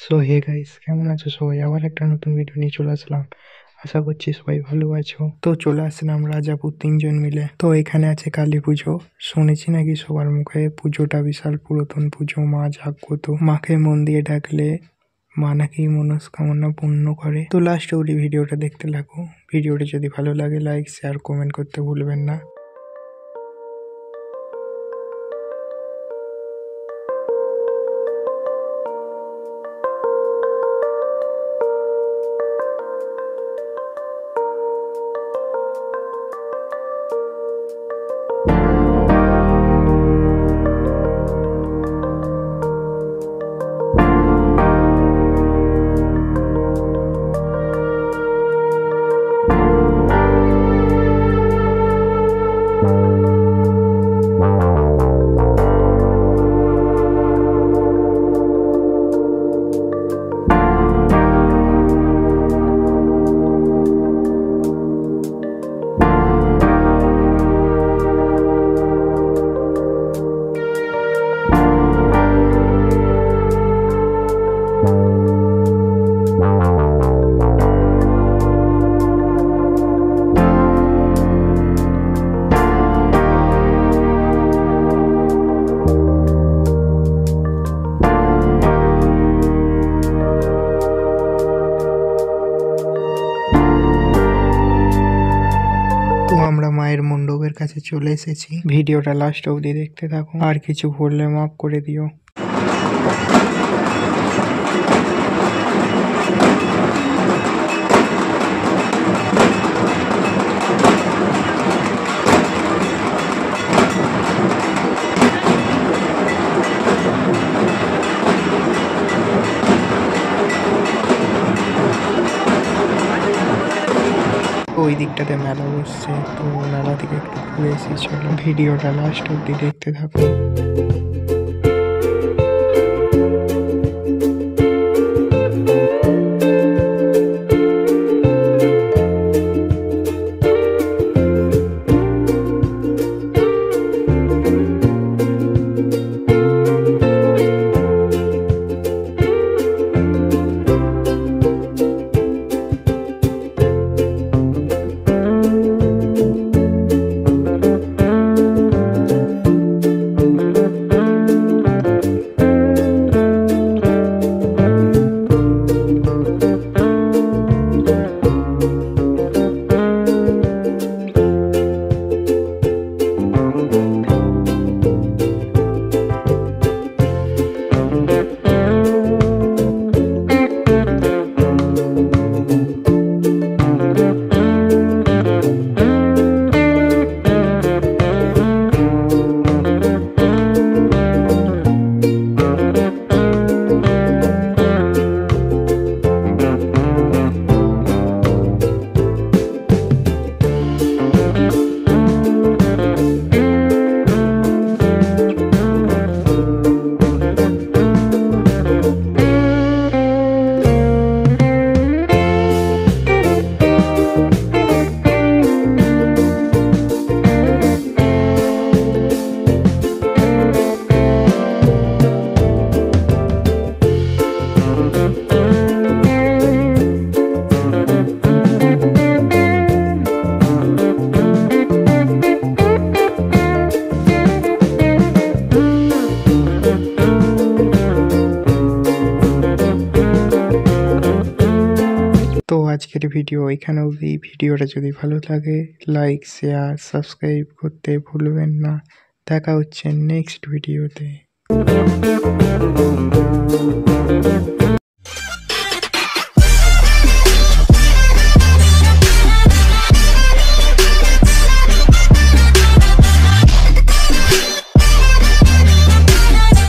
So hey guys, কেমন আছো সবাই? আবার একটা নতুন ভিডিও নিয়ে চলে আসলাম। আশা করছি সবাই ভালো আছো। তো চলে আসলাম রাজাপুর তিনজন মিলে। তো এখানে আছে কালী পুজো। শুনেছি নাকি সবার মুখে পুজোটা বিশাল পুরাতন পুজো, মা জাগ্রত। মাকে মন দিয়ে ডাকলে মা নাকি মনস্কামনা পূর্ণ করে। তো লাস্ট অবধি ভিডিওটা দেখতে লাগো। ভিডিওটা যদি ভালো লাগে লাইক শেয়ার কমেন্ট করতে ভুলবেন না। তো আমরা মায়ের মণ্ডপের কাছে চলে এসেছি। ভিডিওটা লাস্ট অবধি দেখতে থাকো, আর কিছু ভুললে মাফ করে দিও। ওই দিকটাতে মেলা বসছে, তো মেলা থেকে একটু ঘুরে এসেছি। চলো ভিডিওটা লাস্ট অব্দি দেখতে থাকো। তো আজকের ভিডিও এখানে অবধি। ভিডিওটা যদি ভালো লাগে লাইক শেয়ার সাবস্ক্রাইব করতে ভুলবেন না। দেখা হচ্ছে নেক্সট ভিডিওতে।